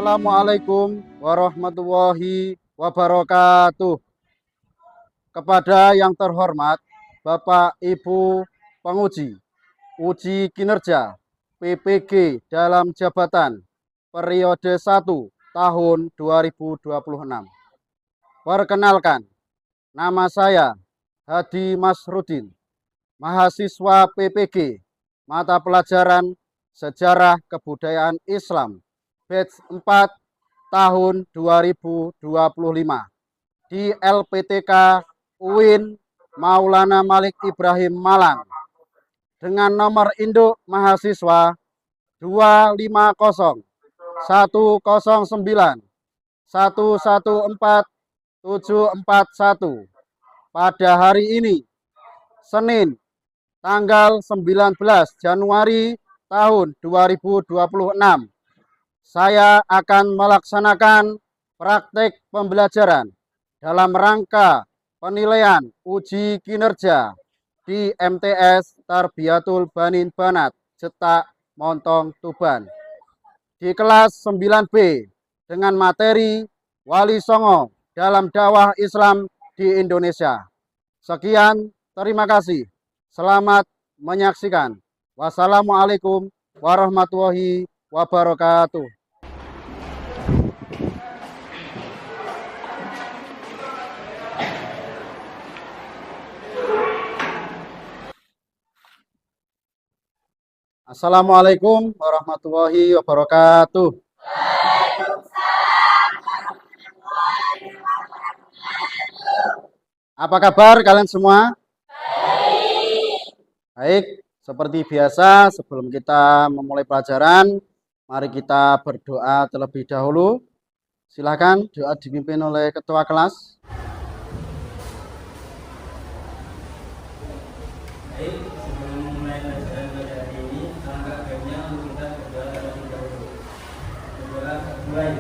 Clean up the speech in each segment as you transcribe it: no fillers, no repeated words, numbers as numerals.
Assalamualaikum warahmatullahi wabarakatuh. Kepada yang terhormat Bapak Ibu penguji uji kinerja PPG dalam jabatan periode 1 tahun 2026. Perkenalkan, nama saya Hadi Masrudin, mahasiswa PPG mata pelajaran Sejarah Kebudayaan Islam batch 4 tahun 2025 di LPTK UIN Maulana Malik Ibrahim Malang dengan nomor induk mahasiswa 250 109 114 741 pada hari ini, Senin, tanggal 19 Januari tahun 2026. Saya akan melaksanakan praktek pembelajaran dalam rangka penilaian uji kinerja di MTS Tarbiyatul Banin Banat, Cetak, Montong, Tuban di kelas 9B dengan materi Wali Songo dalam dakwah Islam di Indonesia. Sekian, terima kasih. Selamat menyaksikan. Wassalamualaikum warahmatullahi wabarakatuh. Assalamualaikum warahmatullahi wabarakatuh. Apa kabar kalian semua? Baik, seperti biasa sebelum kita memulai pelajaran, mari kita berdoa terlebih dahulu. Silakan doa dipimpin oleh ketua kelas. Baik, sebelum memulai pelajaran pada hari ini, alangkah baiknya untuk kita berdoa terlebih dahulu. Berdoa mulai.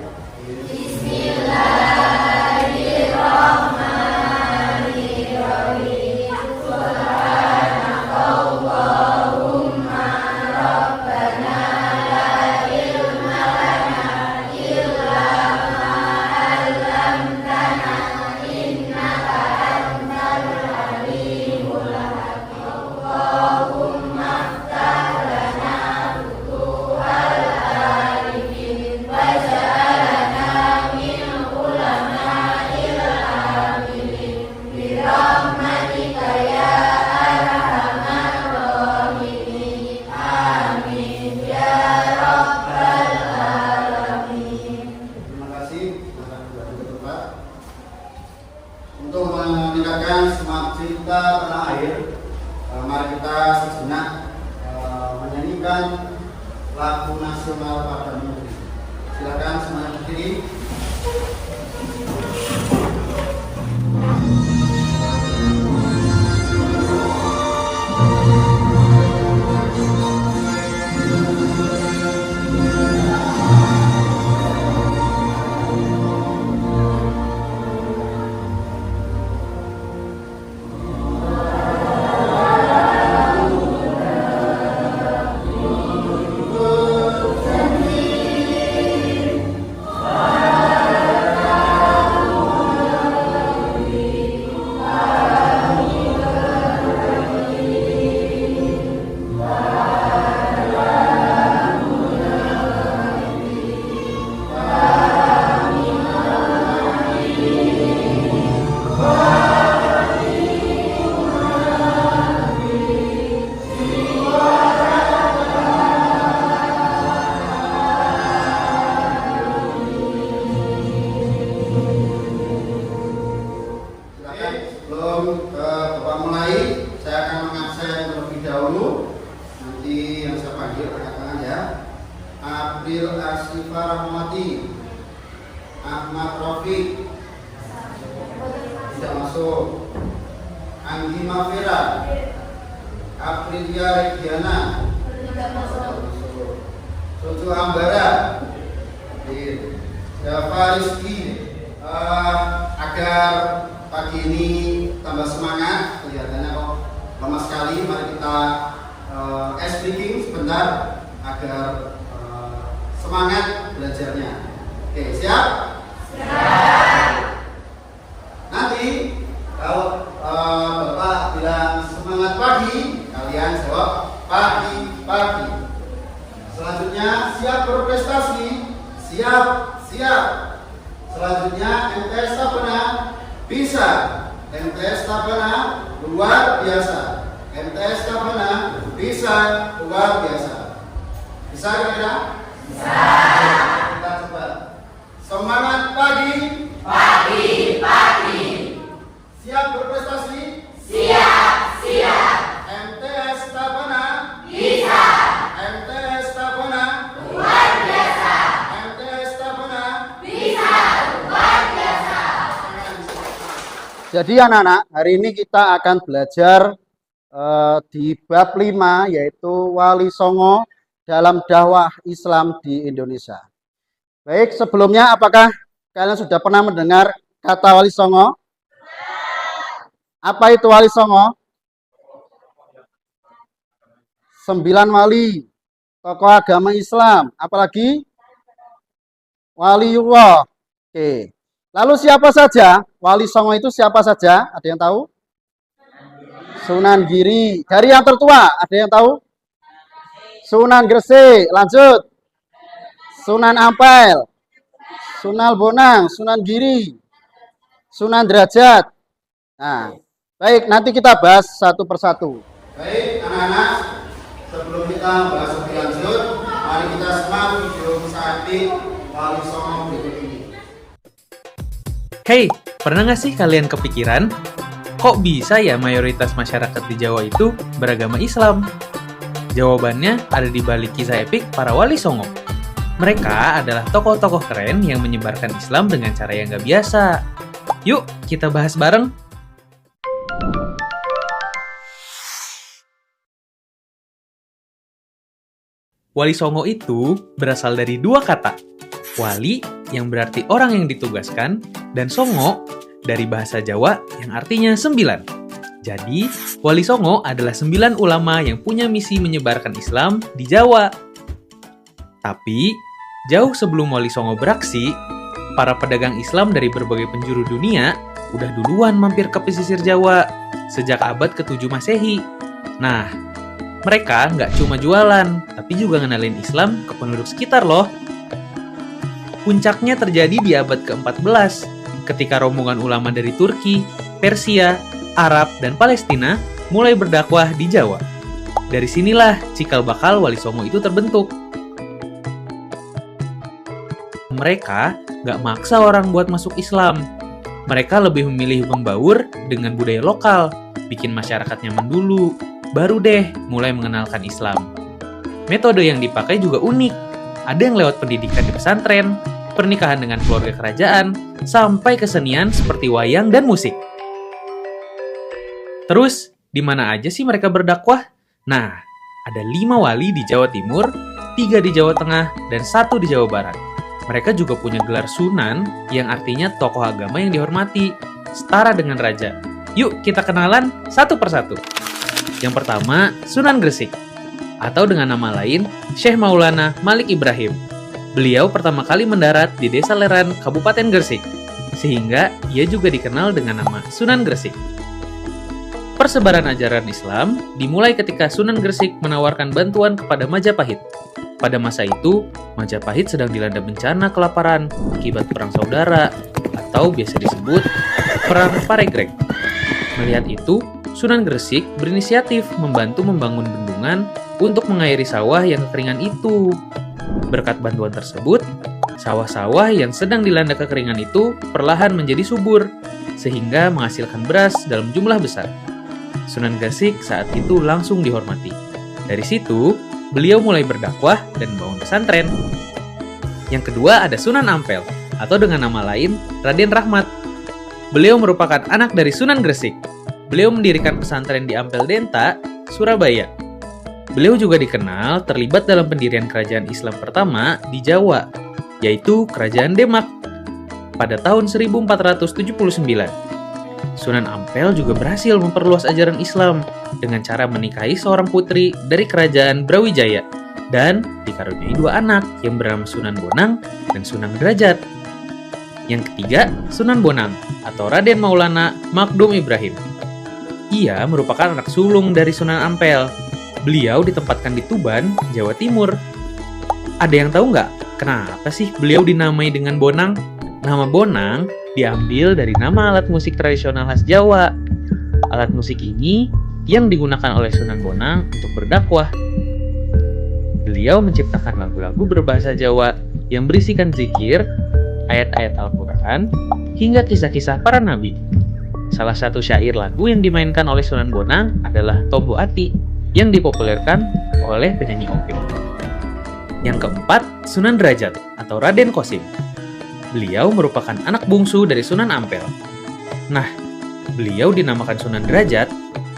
Untuk meningkatkan semangat cinta tanah air, mari kita sejenak menyanyikan lagu nasional pada negeri. Silakan semuanya berdiri. Sebelum Bapak mulai, saya akan mengabsen terlebih dahulu. Nanti yang saya panggil angkat tangan ya. April Asifa Rahmati, Ahmad Rafiq, tidak masuk. Anggi Mafira, Aprilia Regiana, tidak masuk. Sojo Ambara, Java Rizky. Agar pagi ini tambah semangat, kelihatannya kok lama sekali. Mari kita ice breaking sebentar agar semangat belajarnya. Oke, siap? Nanti kalau Bapak bilang semangat pagi, kalian jawab pagi. Selanjutnya siap berprestasi, siap. Selanjutnya MTS Tapena bisa, MTS Tapena luar biasa, MTS Tapena bisa luar biasa. Bisa kira-kira? Bisa. Kita coba. Semangat pagi. Siap berprestasi? Siap. MTS Tapena? Bisa. MTS Tapena? Luar biasa. MTS Tapena? Bisa. Luar biasa. Jadi anak-anak, hari ini kita akan belajar di bab 5, yaitu Wali Songo dalam dakwah Islam di Indonesia. Baik, sebelumnya apakah kalian sudah pernah mendengar kata Wali Songo? Apa itu Wali Songo? 9 wali, tokoh agama Islam, apalagi waliullah. Oke. Lalu siapa saja? Wali Songo itu siapa saja? Ada yang tahu? Sunan Giri. Dari yang tertua, ada yang tahu? Sunan Gresik. Lanjut. Sunan Ampel, Sunan Bonang, Sunan Giri, Sunan Derajat. Nah, baik, nanti kita bahas satu persatu. Baik, anak-anak, sebelum kita bahas lebih lanjut, mari kita simak video musafir Wali Songo berikut ini. Hey, pernah nggak sih kalian kepikiran, kok bisa ya mayoritas masyarakat di Jawa itu beragama Islam? Jawabannya ada di balik kisah epik para Wali Songo. Mereka adalah tokoh-tokoh keren yang menyebarkan Islam dengan cara yang gak biasa. Yuk, kita bahas bareng. Wali Songo itu berasal dari dua kata. Wali, yang berarti orang yang ditugaskan, dan Songo, dari bahasa Jawa yang artinya 9. Jadi, Wali Songo adalah 9 ulama yang punya misi menyebarkan Islam di Jawa. Tapi, jauh sebelum Wali Songo beraksi, para pedagang Islam dari berbagai penjuru dunia udah duluan mampir ke pesisir Jawa sejak abad ke-7 Masehi. Nah, mereka nggak cuma jualan, tapi juga ngenalin Islam ke penduduk sekitar loh. Puncaknya terjadi di abad ke-14, ketika rombongan ulama dari Turki, Persia, Arab, dan Palestina mulai berdakwah di Jawa. Dari sinilah cikal bakal Wali Songo itu terbentuk. Mereka nggak maksa orang buat masuk Islam. Mereka lebih memilih membaur dengan budaya lokal, bikin masyarakat nyaman dulu, baru deh mulai mengenalkan Islam. Metode yang dipakai juga unik. Ada yang lewat pendidikan di pesantren, pernikahan dengan keluarga kerajaan, sampai kesenian seperti wayang dan musik. Terus, di mana aja sih mereka berdakwah? Nah, ada 5 wali di Jawa Timur, 3 di Jawa Tengah, dan 1 di Jawa Barat. Mereka juga punya gelar Sunan, yang artinya tokoh agama yang dihormati, setara dengan raja. Yuk kita kenalan satu persatu. Yang pertama, Sunan Gresik, atau dengan nama lain, Syekh Maulana Malik Ibrahim. Beliau pertama kali mendarat di Desa Leran, Kabupaten Gresik, sehingga ia juga dikenal dengan nama Sunan Gresik. Persebaran ajaran Islam dimulai ketika Sunan Gresik menawarkan bantuan kepada Majapahit. Pada masa itu, Majapahit sedang dilanda bencana kelaparan akibat perang saudara atau biasa disebut Perang Paregreg. Melihat itu, Sunan Gresik berinisiatif membantu membangun bendungan untuk mengairi sawah yang kekeringan itu. Berkat bantuan tersebut, sawah-sawah yang sedang dilanda kekeringan itu perlahan menjadi subur, sehingga menghasilkan beras dalam jumlah besar. Sunan Gresik saat itu langsung dihormati. Dari situ, beliau mulai berdakwah dan membangun pesantren. Yang kedua ada Sunan Ampel, atau dengan nama lain, Raden Rahmat. Beliau merupakan anak dari Sunan Gresik. Beliau mendirikan pesantren di Ampel Denta, Surabaya. Beliau juga dikenal terlibat dalam pendirian kerajaan Islam pertama di Jawa, yaitu Kerajaan Demak, pada tahun 1479. Sunan Ampel juga berhasil memperluas ajaran Islam dengan cara menikahi seorang putri dari kerajaan Brawijaya dan dikaruniai 2 anak yang bernama Sunan Bonang dan Sunan Derajat. Yang ketiga, Sunan Bonang atau Raden Maulana Magdum Ibrahim. Ia merupakan anak sulung dari Sunan Ampel. Beliau ditempatkan di Tuban, Jawa Timur. Ada yang tahu nggak kenapa sih beliau dinamai dengan Bonang? Nama Bonang diambil dari nama alat musik tradisional khas Jawa. Alat musik ini yang digunakan oleh Sunan Bonang untuk berdakwah. Beliau menciptakan lagu-lagu berbahasa Jawa yang berisikan zikir, ayat-ayat Al-Quran, hingga kisah-kisah para nabi. Salah satu syair lagu yang dimainkan oleh Sunan Bonang adalah Tobo Ati yang dipopulerkan oleh penyanyi Opik. Yang keempat, Sunan Derajat atau Raden Kosim. Beliau merupakan anak bungsu dari Sunan Ampel. Nah, beliau dinamakan Sunan Derajat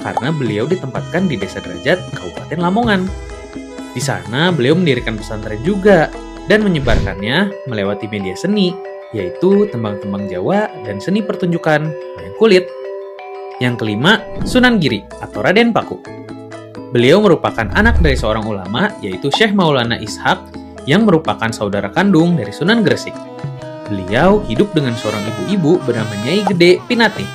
karena beliau ditempatkan di Desa Derajat, Kabupaten Lamongan. Di sana beliau mendirikan pesantren juga dan menyebarkannya melewati media seni, yaitu tembang-tembang Jawa dan seni pertunjukan wayang kulit. Yang kelima, Sunan Giri atau Raden Paku. Beliau merupakan anak dari seorang ulama, yaitu Syekh Maulana Ishak, yang merupakan saudara kandung dari Sunan Gresik. Beliau hidup dengan seorang ibu-ibu bernama Nyai Gede Pinatih.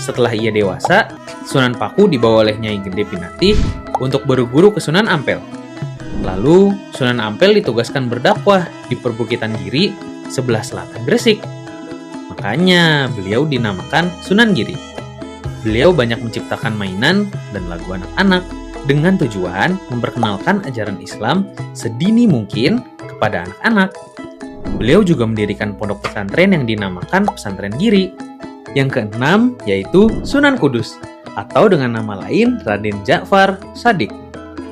Setelah ia dewasa, Sunan Paku dibawa oleh Nyai Gede Pinatih untuk berguru ke Sunan Ampel. Lalu, Sunan Ampel ditugaskan berdakwah di perbukitan Giri sebelah selatan Gresik. Makanya, beliau dinamakan Sunan Giri. Beliau banyak menciptakan mainan dan lagu anak-anak dengan tujuan memperkenalkan ajaran Islam sedini mungkin kepada anak-anak. Beliau juga mendirikan pondok pesantren yang dinamakan Pesantren Giri. Yang keenam yaitu Sunan Kudus atau dengan nama lain Raden Ja'far Shadiq,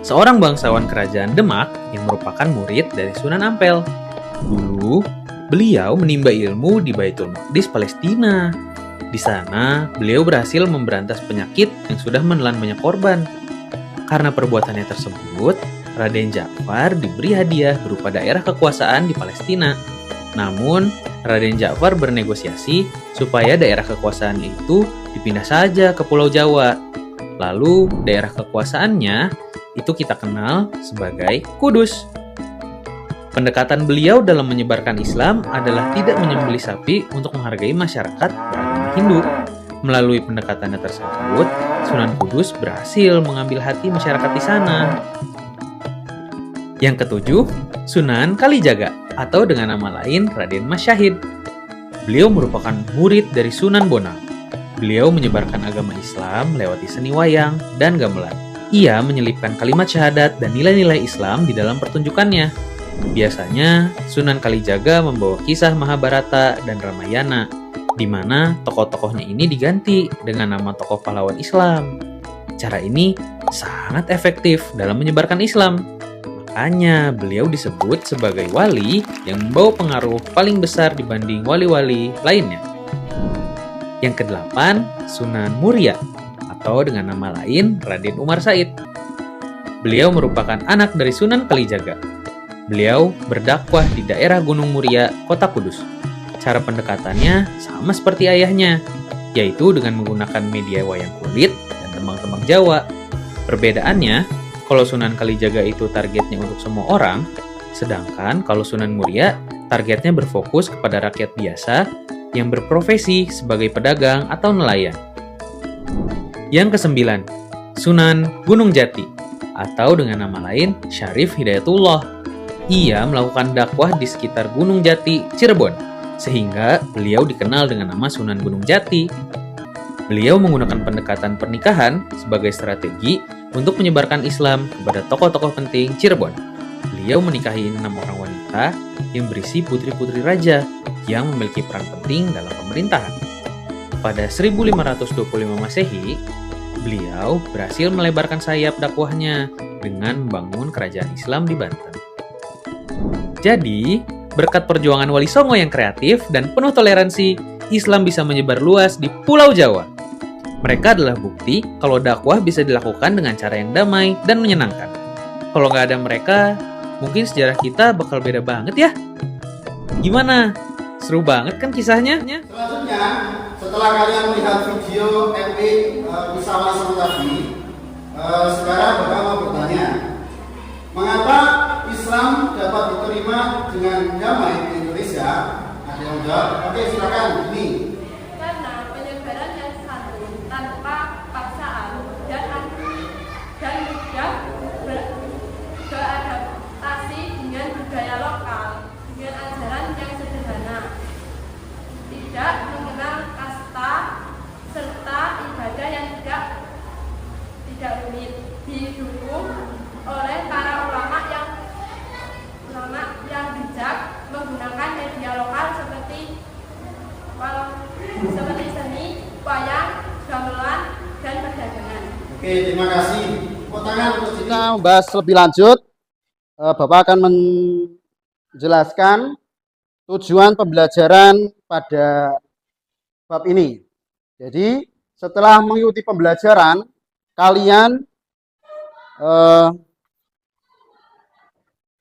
seorang bangsawan kerajaan Demak yang merupakan murid dari Sunan Ampel. Dulu, beliau menimba ilmu di Baitul Maqdis, Palestina. Di sana, beliau berhasil memberantas penyakit yang sudah menelan banyak korban. Karena perbuatannya tersebut, Raden Ja'far diberi hadiah berupa daerah kekuasaan di Palestina. Namun, Raden Ja'far bernegosiasi supaya daerah kekuasaannya itu dipindah saja ke Pulau Jawa. Lalu, daerah kekuasaannya itu kita kenal sebagai Kudus. Pendekatan beliau dalam menyebarkan Islam adalah tidak menyembelih sapi untuk menghargai masyarakat beragama Hindu. Melalui pendekatannya tersebut, Sunan Kudus berhasil mengambil hati masyarakat di sana. Yang ketujuh, Sunan Kalijaga atau dengan nama lain Raden Mas Syahid. Beliau merupakan murid dari Sunan Bonang. Beliau menyebarkan agama Islam lewat seni wayang dan gamelan. Ia menyelipkan kalimat syahadat dan nilai-nilai Islam di dalam pertunjukannya. Biasanya, Sunan Kalijaga membawa kisah Mahabharata dan Ramayana, di mana tokoh-tokohnya ini diganti dengan nama tokoh pahlawan Islam. Cara ini sangat efektif dalam menyebarkan Islam. Makanya beliau disebut sebagai wali yang membawa pengaruh paling besar dibanding wali-wali lainnya. Yang kedelapan, Sunan Muria atau dengan nama lain Raden Umar Said. Beliau merupakan anak dari Sunan Kalijaga. Beliau berdakwah di daerah Gunung Muria, Kota Kudus. Cara pendekatannya sama seperti ayahnya, yaitu dengan menggunakan media wayang kulit dan tembang-tembang Jawa. Perbedaannya, kalau Sunan Kalijaga itu targetnya untuk semua orang, sedangkan kalau Sunan Muria targetnya berfokus kepada rakyat biasa yang berprofesi sebagai pedagang atau nelayan. Yang kesembilan, Sunan Gunung Jati atau dengan nama lain Syarif Hidayatullah. Ia melakukan dakwah di sekitar Gunung Jati, Cirebon, sehingga beliau dikenal dengan nama Sunan Gunung Jati. Beliau menggunakan pendekatan pernikahan sebagai strategi untuk menyebarkan Islam kepada tokoh-tokoh penting Cirebon. Beliau menikahi 6 orang wanita yang berisi putri-putri raja yang memiliki peran penting dalam pemerintahan. Pada 1525 Masehi, beliau berhasil melebarkan sayap dakwahnya dengan membangun kerajaan Islam di Banten. Jadi, berkat perjuangan Wali Songo yang kreatif dan penuh toleransi, Islam bisa menyebar luas di Pulau Jawa. Mereka adalah bukti kalau dakwah bisa dilakukan dengan cara yang damai dan menyenangkan. Kalau nggak ada mereka, mungkin sejarah kita bakal beda banget ya. Gimana? Seru banget kan kisahnya? Selanjutnya, setelah kalian melihat video epic kisah Wali Songo tadi, sekarang Bapak mau bertanya, Mengapa Islam dapat diterima dengan damai di Indonesia? Ada yang jawab? Oke, silakan. Ini. Karena penyebaran yang santun tanpa paksaan dan mudah beradaptasi dengan budaya lokal dengan ajaran yang sederhana, tidak mengenal kasta serta ibadah yang tidak rumit, didukung oleh para ulama yang bijak menggunakan media lokal seperti seni, wayang, gamelan, dan perdagangan. Oke, terima kasih. Kita membahas lebih lanjut. Bapak akan menjelaskan tujuan pembelajaran pada bab ini. Jadi, setelah mengikuti pembelajaran, kalian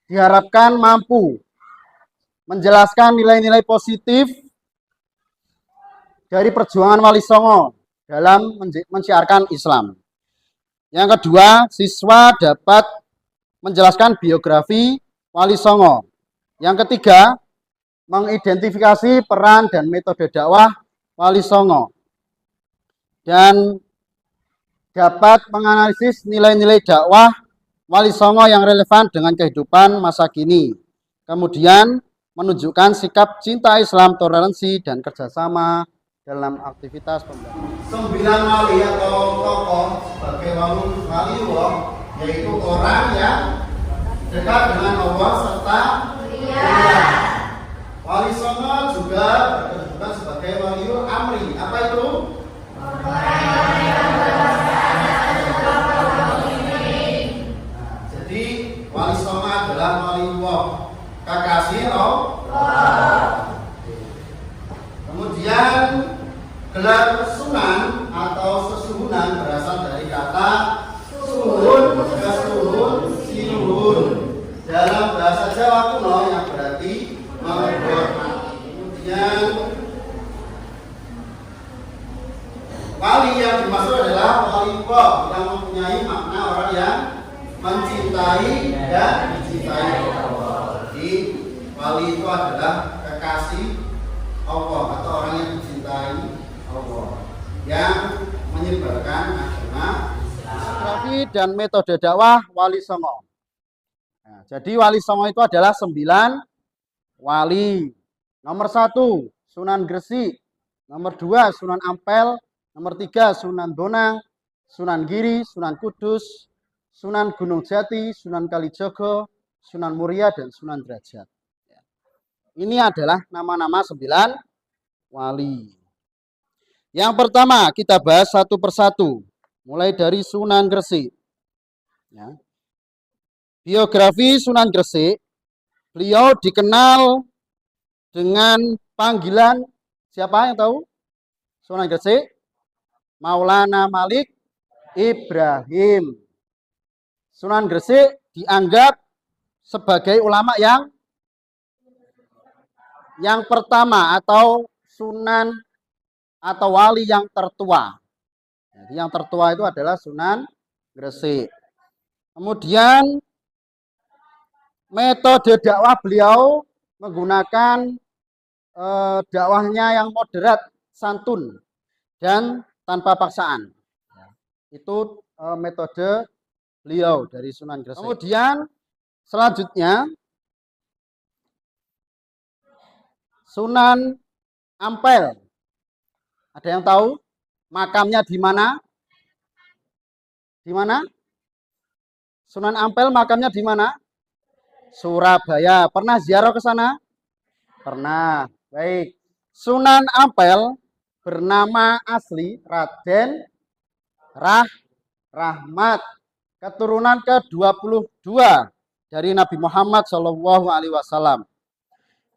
diharapkan mampu menjelaskan nilai-nilai positif dari perjuangan Wali Songo dalam mensiarkan Islam. Yang kedua, siswa dapat menjelaskan biografi Wali Songo. Yang ketiga, mengidentifikasi peran dan metode dakwah Wali Songo. Dan dapat menganalisis nilai-nilai dakwah Wali Songo yang relevan dengan kehidupan masa kini. Kemudian menunjukkan sikap cinta Islam, toleransi, dan kerjasama dalam aktivitas pembelajaran. 9 wali atau tokoh sebagai wali yaitu orang yang dekat dengan Allah serta Wali Songo juga berkedudukan sebagai waliul amri. Apa itu? Jadi Wali Songo adalah waliullah, kekasih Allah. Kemudian gelar sunan atau sesuhunan berasal dari kata suhun, kesuhun, sinuhun dalam bahasa Jawa kuno yang berarti menghormati. Kemudian wali yang dimaksud adalah waliullah yang mempunyai makna orang yang mencintai dan dicintai Allah. Jadi wali itu adalah kekasih Allah atau orang yang dicintai Allah yang menyebarkan agama biografi dan metode dakwah Wali Songo. Nah, jadi Wali Songo itu adalah 9 wali. Nomor 1 Sunan Gresik, nomor 2 Sunan Ampel, nomor 3 Sunan Bonang, Sunan Giri, Sunan Kudus, Sunan Gunung Jati, Sunan Kalijogo, Sunan Muria, dan Sunan Derajat. Ini adalah nama-nama 9 wali. Yang pertama kita bahas satu persatu, mulai dari Sunan Gresik. Ya. Biografi Sunan Gresik, beliau dikenal dengan panggilan, siapa yang tahu? Sunan Gresik, Maulana Malik Ibrahim. Sunan Gresik dianggap sebagai ulama yang pertama atau sunan atau wali yang tertua. Jadi yang tertua itu adalah Sunan Gresik. Kemudian metode dakwah beliau menggunakan dakwahnya yang moderat, santun, dan tanpa paksaan. Itu metode beliau dari Sunan Gresik. Kemudian selanjutnya Sunan Ampel. Ada yang tahu makamnya di mana? Di mana? Sunan Ampel makamnya di mana? Surabaya. Pernah ziarah ke sana? Pernah. Baik. Sunan Ampel bernama asli Raden Rahmat, keturunan ke-22 dari Nabi Muhammad SAW.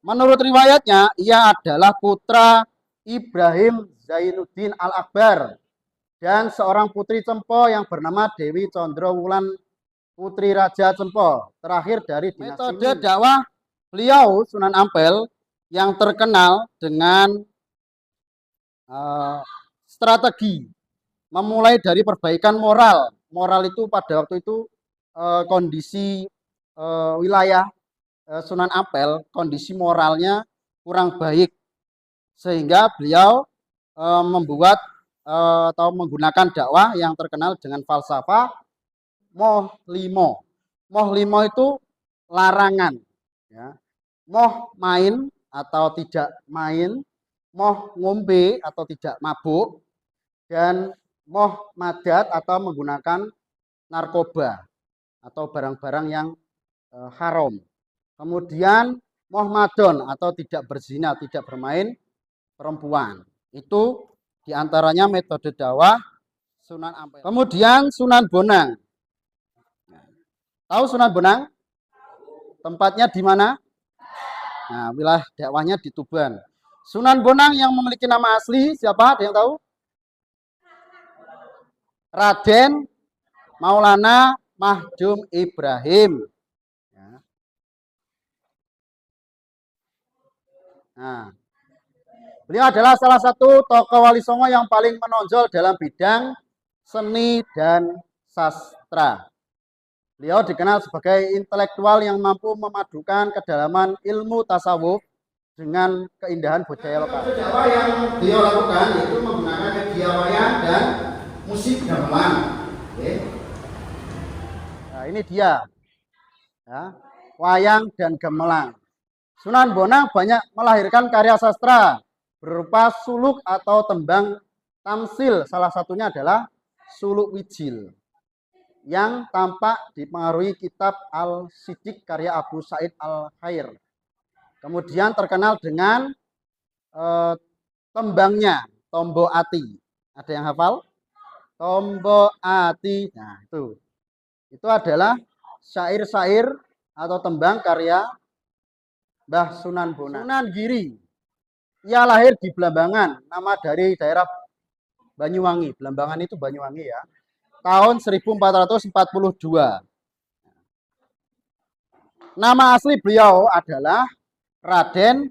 Menurut riwayatnya, ia adalah putra Ibrahim Zainuddin Al-Akbar dan seorang putri Cempo yang bernama Dewi Condrowulan Putri Raja Cempo, terakhir dari dinasti. Metode dakwah beliau Sunan Ampel yang terkenal dengan strategi memulai dari perbaikan moral. Moral itu pada waktu itu kondisi wilayah Sunan Ampel kondisi moralnya kurang baik sehingga beliau membuat atau menggunakan dakwah yang terkenal dengan falsafah moh limo. Moh limo itu larangan, ya. Moh main atau tidak main, moh ngombe atau tidak mabuk, dan moh madat atau menggunakan narkoba atau barang-barang yang haram. Kemudian moh madon atau tidak berzina, tidak bermain perempuan. Itu diantaranya metode dakwah Sunan Ampel. Kemudian Sunan Bonang. Tahu Sunan Bonang? Tempatnya di mana? Nah, wilayah dakwahnya di Tuban. Sunan Bonang yang memiliki nama asli siapa? Ada yang tahu? Raden Maulana Mahdum Ibrahim. Nah, beliau adalah salah satu tokoh Wali Songo yang paling menonjol dalam bidang seni dan sastra. Beliau dikenal sebagai intelektual yang mampu memadukan kedalaman ilmu tasawuf dengan keindahan budaya lokal. Dakwah yang beliau lakukan yaitu menggunakan media wayang dan musik gamelan. Nah, ini dia, ya, wayang dan gamelan. Sunan Bonang banyak melahirkan karya sastra berupa suluk atau tembang tamsil. Salah satunya adalah Suluk Wijil yang tampak dipengaruhi kitab Al-Siddiq karya Abu Said Al-Khair. Kemudian terkenal dengan tembangnya Tombo Ati. Ada yang hafal? Tombo Ati. Nah, itu adalah syair-syair atau tembang karya Mbah Sunan Bonang. Sunan Giri. Ia lahir di Blambangan, nama dari daerah Banyuwangi. Blambangan itu Banyuwangi, ya. Tahun 1442. Nama asli beliau adalah Raden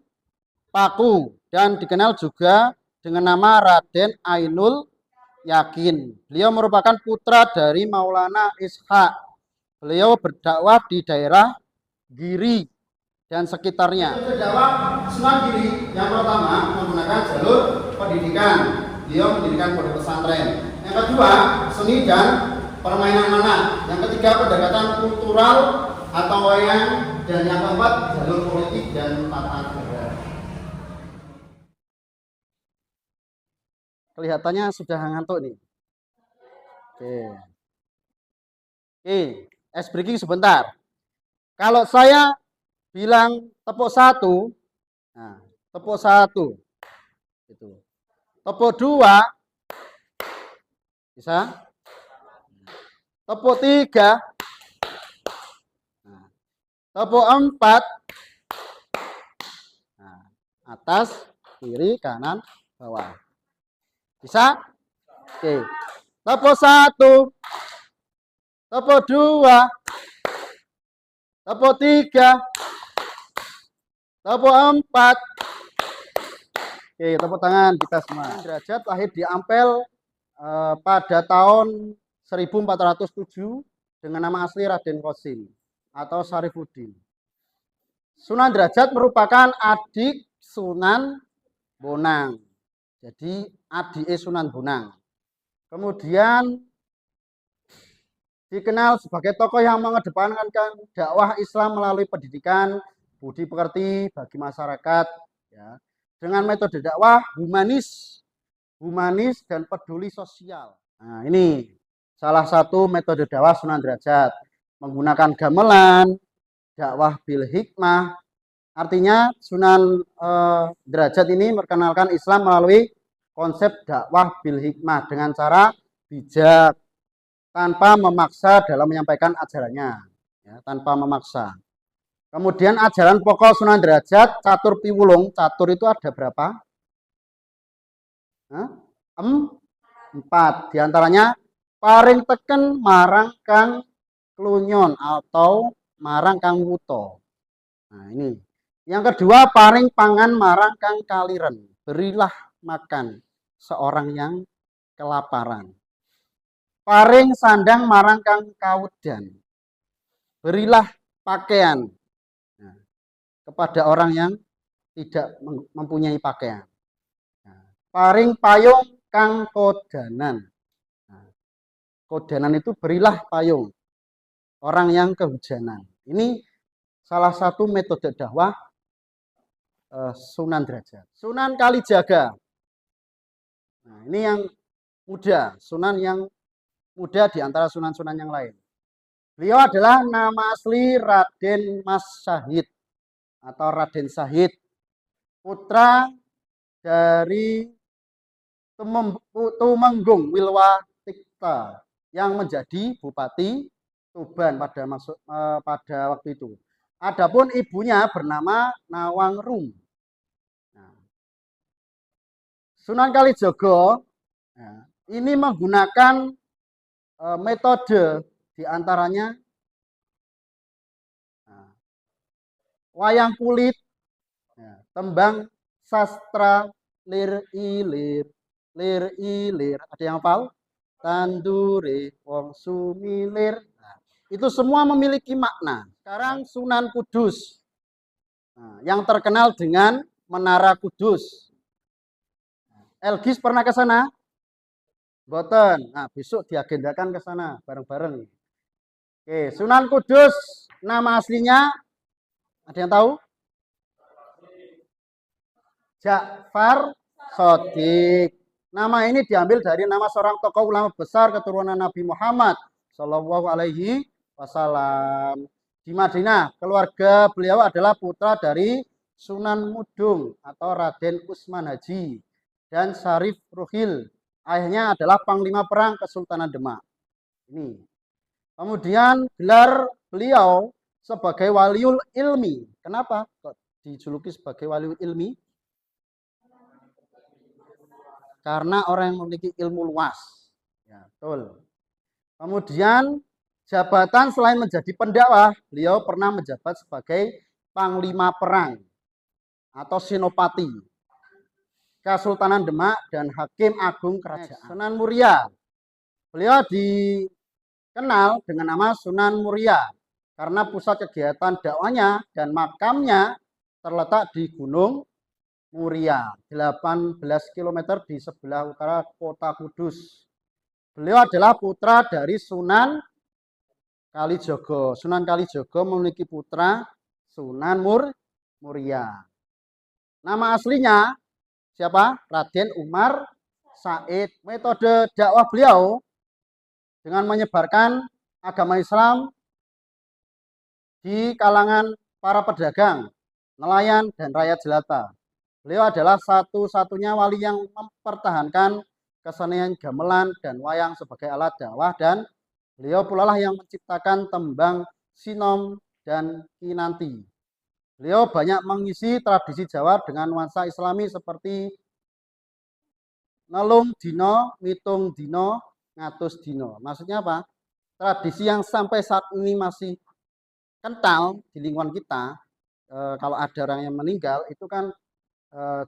Paku dan dikenal juga dengan nama Raden Ainul Yakin. Beliau merupakan putra dari Maulana Ishaq. Beliau berdakwah di daerah Giri dan sekitarnya. Dakwah Sunan Giri yang pertama menggunakan jalur pendidikan. Beliau mendirikan pondok pesantren. Yang kedua, seni dan permainan anak. Yang ketiga, pendekatan kultural atau wayang. Dan yang keempat, jalur politik dan tata negara. Kelihatannya sudah ngantuk nih. Oke, es breaking sebentar. Kalau saya bilang tepuk satu, nah, tepuk satu, itu. Tepuk dua, bisa. Tepuk tiga, nah, tepuk empat, nah, atas, kiri, kanan, bawah. Bisa? Oke. Tepuk satu, tepuk dua, tepuk tiga, tepuk empat. Oke, tepuk tangan kita semua. Derajat lahir di Ampel pada tahun 1407 dengan nama asli Raden Qasim atau Syarifuddin. Sunan Derajat merupakan adik Sunan Bonang. Jadi adik Sunan Bonang. Kemudian dikenal sebagai tokoh yang mengedepankan dakwah Islam melalui pendidikan, budi pekerti bagi masyarakat, ya, dengan metode dakwah humanis dan peduli sosial. Nah, ini salah satu metode dakwah Sunan Derajat, menggunakan gamelan, dakwah bil hikmah. Artinya Sunan Derajat ini memperkenalkan Islam melalui konsep dakwah bil hikmah dengan cara bijak, tanpa memaksa dalam menyampaikan ajarannya, ya, tanpa memaksa. Kemudian ajaran pokok Sunan Derajat, catur piwulung. Catur itu ada berapa? Empat. Di antaranya paring teken marang kang klunyon atau marang kang wuto. Nah, ini. Yang kedua, paring pangan marang kang kaliren. Berilah makan seorang yang kelaparan. Paring sandang marang kang kawudan. Berilah pakaian nah, kepada orang yang tidak mempunyai pakaian. Nah, paring payung kang kodanan. Nah, kodanan itu berilah payung orang yang kehujanan. Ini salah satu metode dakwah Sunan Derajat. Sunan Kalijaga. Nah, ini yang muda, sunan yang muda di antara sunan-sunan yang lain. Beliau adalah nama asli Raden Mas Syahid atau Raden Syahid, putra dari Tumenggung Wilwatikta yang menjadi Bupati Tuban pada waktu itu. Adapun ibunya bernama Nawangrum. Nah, Sunan Kalijaga ini menggunakan metode diantaranya wayang kulit, tembang sastra, lir ilir. Ada yang hafal? Tandure wong sumilir. Nah, itu semua memiliki makna. Sekarang Sunan Kudus yang terkenal dengan Menara Kudus. Elgis pernah ke sana? Boten. Nah, besok diagendakan ke sana bareng-bareng. Oke, Sunan Kudus nama aslinya ada yang tahu? Ja'far Shadiq. Nama ini diambil dari nama seorang tokoh ulama besar keturunan Nabi Muhammad Shallallahu Alaihi Wasallam. Di Madinah, keluarga beliau adalah putra dari Sunan Mudung atau Raden Usman Haji dan Syarif Ruhil. Ayahnya adalah Panglima Perang Kesultanan Demak. Ini. Kemudian gelar beliau sebagai waliul ilmi. Kenapa kok dijuluki sebagai waliul ilmi? Karena orang yang memiliki ilmu luas. Ya, betul. Kemudian jabatan selain menjadi pendakwah, beliau pernah menjabat sebagai Panglima Perang atau Senopati Kesultanan Demak dan Hakim Agung Kerajaan. Sunan Muria. Beliau dikenal dengan nama Sunan Muria karena pusat kegiatan dakwahnya dan makamnya terletak di Gunung Muria, 18 km di sebelah utara kota Kudus. Beliau adalah putra dari Sunan Kalijogo. Sunan Kalijogo memiliki putra Sunan Muria. Nama aslinya siapa? Raden Umar Said. Metode dakwah beliau dengan menyebarkan agama Islam di kalangan para pedagang, nelayan, dan rakyat jelata. Beliau adalah satu-satunya wali yang mempertahankan kesenian gamelan dan wayang sebagai alat dakwah dan beliau pula lah yang menciptakan tembang sinom dan kinanti. Beliau banyak mengisi tradisi Jawa dengan nuansa Islami seperti nelung dino, mitung dino, ngatus dino. Maksudnya apa? Tradisi yang sampai saat ini masih kental di lingkungan kita. Kalau ada orang yang meninggal itu kan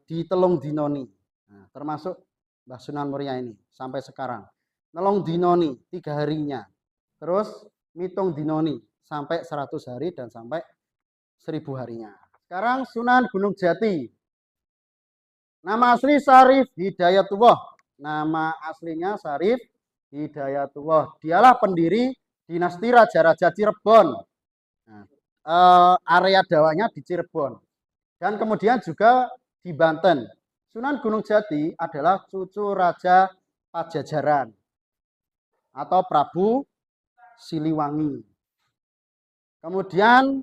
di telung dinoni, nah, termasuk Mbah Sunan Muria ini sampai sekarang. Nelong dinoni 3 harinya, terus mitung dinoni sampai 100 hari dan sampai 1000 harinya. Sekarang Sunan Gunung Jati. Nama asli Syarif Hidayatullah. Nama aslinya Syarif Hidayatullah. Dialah pendiri dinasti Raja-Raja Cirebon. Nah, area dakwahnya di Cirebon. Dan kemudian juga di Banten. Sunan Gunung Jati adalah cucu Raja Pajajaran atau Prabu Siliwangi. Kemudian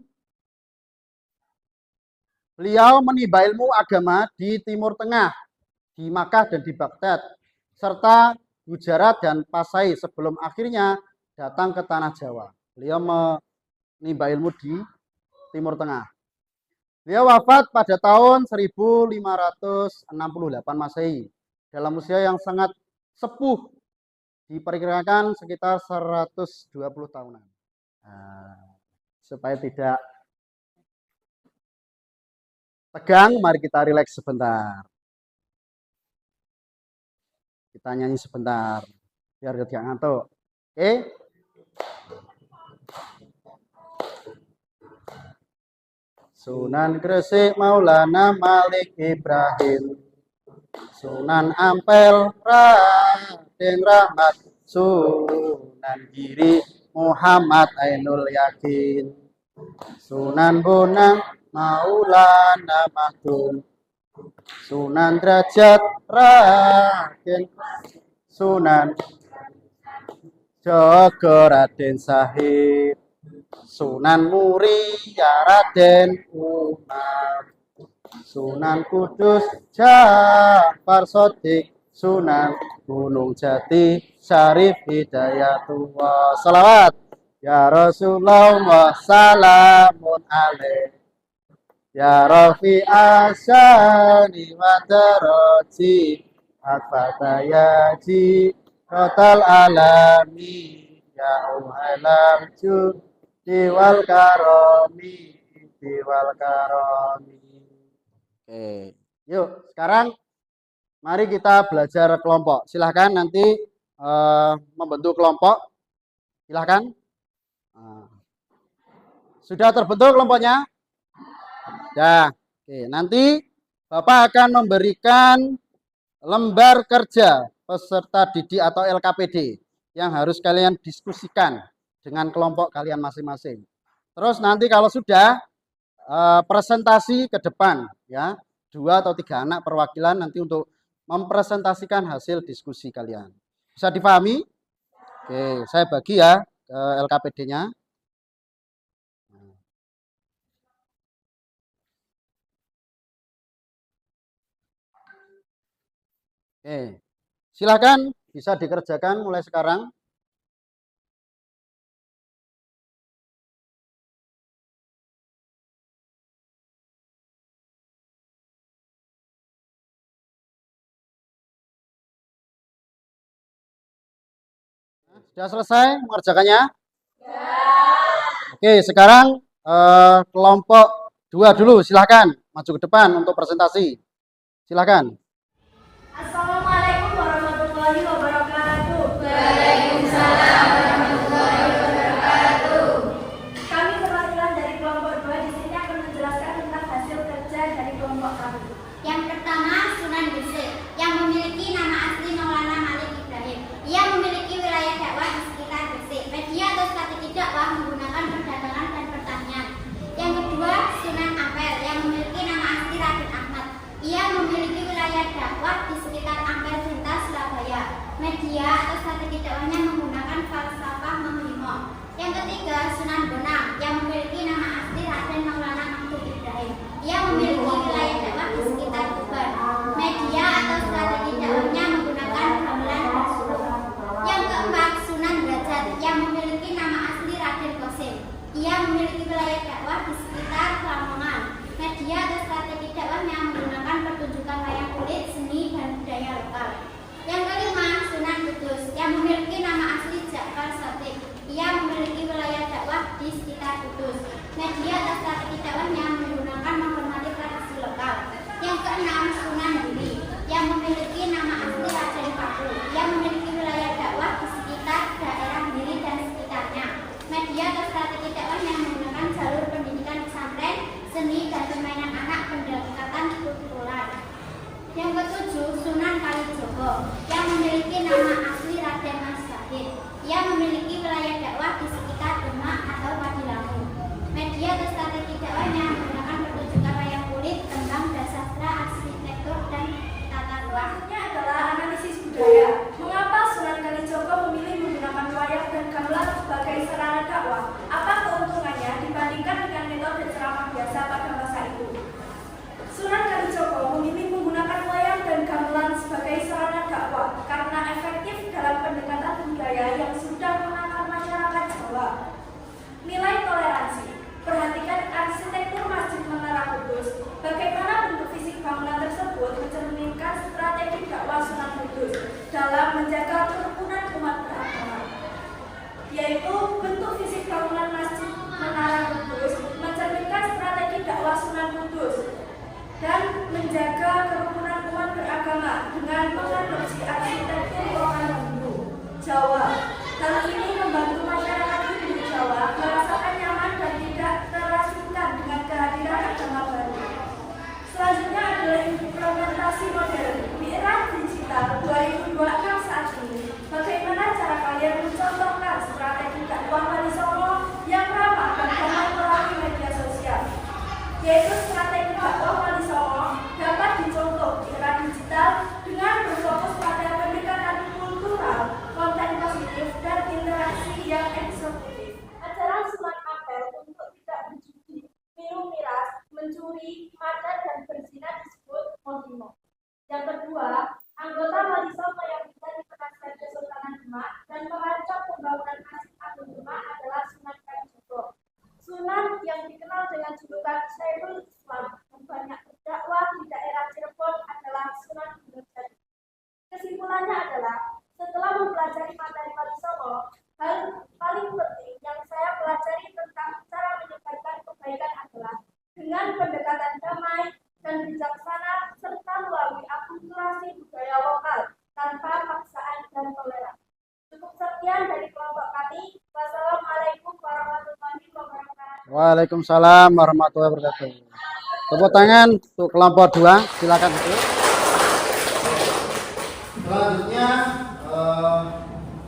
beliau menimba ilmu agama di Timur Tengah, di Makkah dan di Baghdad, serta Gujarat dan Pasai sebelum akhirnya datang ke tanah Jawa. Beliau menimba ilmu di Timur Tengah. Beliau wafat pada tahun 1568 Masehi dalam usia yang sangat sepuh, diperkirakan sekitar 120 tahunan. Nah, supaya tidak tegang, mari kita rileks sebentar. Kita nyanyi sebentar biar tidak ngantuk. Oke? Sunan Gresik Maulana Malik Ibrahim, Sunan Ampel Raden Rahmat, Sunan Giri Muhammad Ainul Yakin, Sunan Bonang Maulana Maktum, Sunan Derajat Raden Sunan Joko Raden Sahib, Sunan Muria Raden Umar, Sunan Kudus Ja'far Shadiq, Sunan Gunung Jati Syarif Hidayatullah. Salawat ya Rasulullah, salamun alaih ya Rafi asyani wa daraji Al-Fatayaji total alami ya uhalam diwal karomi diwal karomi. Oke, yuk sekarang mari kita belajar kelompok. Silahkan nanti membentuk kelompok. Silahkan. Sudah terbentuk kelompoknya? Ya, oke. Nanti Bapak akan memberikan lembar kerja peserta didik atau LKPD yang harus kalian diskusikan dengan kelompok kalian masing-masing. Terus nanti kalau sudah presentasi ke depan, ya 2 atau 3 anak perwakilan nanti untuk mempresentasikan hasil diskusi kalian. Bisa dipahami? Oke, saya bagi ya ke LKPD-nya. Oke, silakan bisa dikerjakan mulai sekarang. Sudah selesai mengerjakannya? Oke, sekarang kelompok 2 dulu, silakan maju ke depan untuk presentasi. Silakan. Assalamualaikum warahmatullahi wabarakatuh. Waalaikumsalam warahmatullahi wabarakatuh. Kami perwakilan dari kelompok 2 di sini akan menjelaskan tentang hasil kerja dari kelompok kami. Yang pertama, Sunan Gresik yang memiliki nama asli Maulana Malik Ibrahim. Ia memiliki wilayah dakwah di sekitar Gresik. Media atau strategi dakwah menggunakan perdagangan dan pertanian. Yang kedua, Sunan Ampel yang memiliki nama asli Raden Ahmad. Ia memiliki wilayah dakwah di sekitar Ampel Jenta, Surabaya. Media atau strategi dakwahnya menggunakan falsafah menghimo. Yang ketiga, Sunan Bonang yang memiliki nama asli Raden Maulana Maktum Ibrahim. Ia memiliki wilayah dakwah di sekitar Tuban. Media atau strategi dakwahnya menggunakan gamelan dan suluk. Yang keempat, Sunan Derajat yang memiliki nama asli Raden Qasim. Ia memiliki wilayah dakwah di sekitar Lamongan. Media atau strategi dakwahnya menggunakan pertunjukan wayang kulit, seni dan budaya lokal. Yang kelima, Sunan Kudus yang memiliki nama asli Ja'far Shadiq. Ia memiliki wilayah dakwah di sekitar Kudus. Media atau strategi dakwahnya menggunakan menghormati tradisi lokal. Yang keenam, Sunan Giri yang memiliki nama asli Raden Paku. Ia memiliki wilayah dakwah di sekitar daerah Giri dan sekitarnya. Media atau strategi dakwahnya menggunakan jalur pendidikan pesantren, seni dan permainan anak pendekatan kultural. Yang ketujuh, Sunan Kalijogo yang memiliki nama asli Raden Mas Zahid. Ia memiliki wilayah dakwah di sekitar Demak atau Padilangu. Media atau strategi dakwahnya menggunakan pertunjukan wayang kulit, tembang, dasastra, arsitektur, dan tata ruang. Selanjutnya adalah analisis budaya. Mengapa Sunan Kalijogo memilih menggunakan wayang dan gamelan sebagai sarana dakwah? Apa keuntungannya dibandingkan dengan metode ceramah biasa pada masa itu? Sunan Kalijogo memilih menggunakan wayang dan gamelan sebagai sarana dakwah karena efektif dalam pendekatan budaya yang sudah mengakar masyarakat Jawa. Nilai toleransi. Perhatikan arsitektur Masjid Menara Kudus. Bagaimana bentuk fisik bangunan tersebut mencerminkan strategi dakwah Sunan Kudus dalam menjaga kerukunan umat beragama. Yaitu bentuk fisik bangunan Masjid Menara Kudus mencerminkan strategi dakwah Sunan Kudus dan menjaga kerukunan umat beragama dengan mengadopsi arsitektur lokal Hindu Jawa. Hal ini membantu masyarakat Hindu Jawa merasakan nyaman dan tidak terasingkan dengan kehadiran Yang kedua, anggota Wali Songo yang menjadi penasihat Kesultanan Demak dan merancang pembangunan Masjid Agung Demak adalah Sunan Kalijogo. Sunan yang dikenal dengan julukan Syekhul Islam dan banyak berdakwah di daerah Cirebon adalah Sunan Gunung Jati. Kesimpulannya adalah, setelah mempelajari materi Wali Songo, hal paling penting yang saya pelajari tentang cara menyebarkan kebaikan adalah dengan pendekatan damai dan bijaksana serta melalui akulturasi budaya lokal tanpa paksaan dan toleran. Cukup sekian dari kelompok kami. Wassalamualaikum warahmatullahi wabarakatuh. Waalaikumsalam warahmatullahi wabarakatuh. Tepuk tangan untuk kelompok 2, silakan itu. Selanjutnya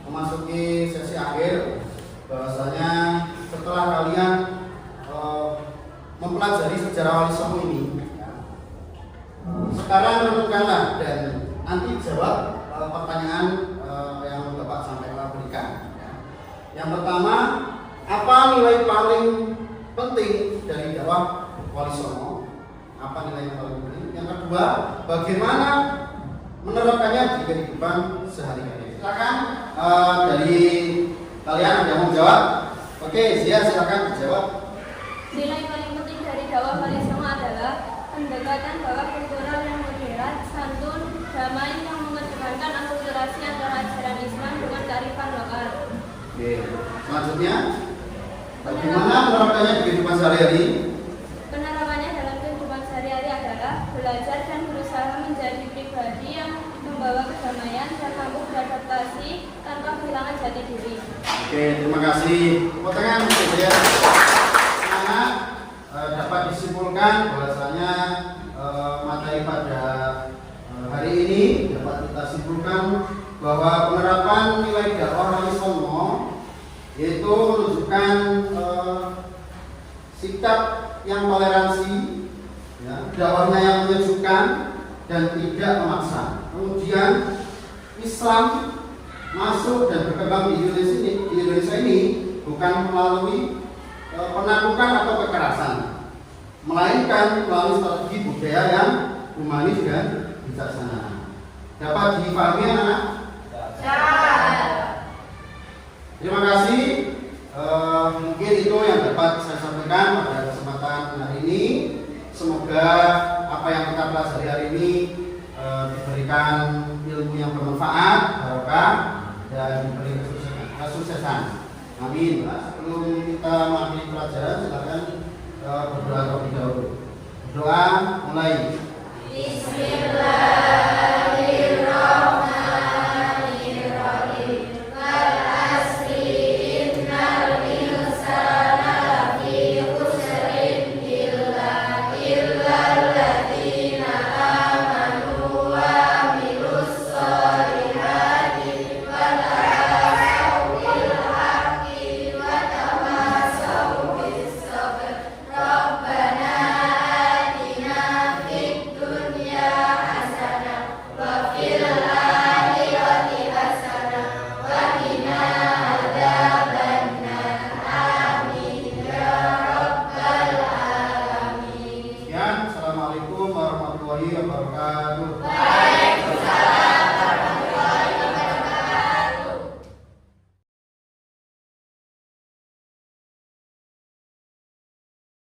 memasuki sesi akhir, bahwasanya setelah kalian mempelajari sejarah Wali Songo ini, sekarang renungkanlah dan nanti jawab pertanyaan yang Bapak sampaikan berikan. Yang pertama, apa nilai paling penting dari dakwah Wali Songo? Apa nilai yang paling penting? Yang kedua, bagaimana menerapkannya di kehidupan sehari-hari? Silakan dari kalian ada yang mau jawab? Oke, silakan dijawab. Nilai paling penting dari dakwah Wali Songo adalah pendekatan bahwa kultural yang modern, santun, damai yang mengedepankan akulturasi antara ajaran Islam dengan kearifan lokal. Oke, selanjutnya bagaimana menerapkannya di kehidupan sehari-hari? Penerapannya dalam kehidupan sehari-hari adalah belajar dan berusaha menjadi pribadi yang membawa kedamaian dan mampu beradaptasi tanpa kehilangan jati diri. Oke, terima kasih. Tepuk tangan ya. Karena dapat disimpulkan bahwasanya materi pada hari ini dapat kita simpulkan bahwa penerapan nilai dakwah Wali Songo yaitu menunjukkan sikap yang toleransi, ya, dakwahnya yang menyejukkan dan tidak memaksa. Kemudian Islam masuk dan berkembang di Indonesia ini bukan melalui penaklukan atau kekerasan, melainkan melalui strategi budaya yang humanis dan bijaksana. Dapat dipahami anak? Terima kasih. Mungkin itu yang dapat saya sampaikan pada kesempatan hari ini. Semoga apa yang kita pelajari hari ini diberikan ilmu yang bermanfaat, barokah, dan diberi kesuksesan. Amin. Sebelum kita mengakhiri pelajaran, silakan berdoa terlebih dahulu. Doa mulai. Bismillah.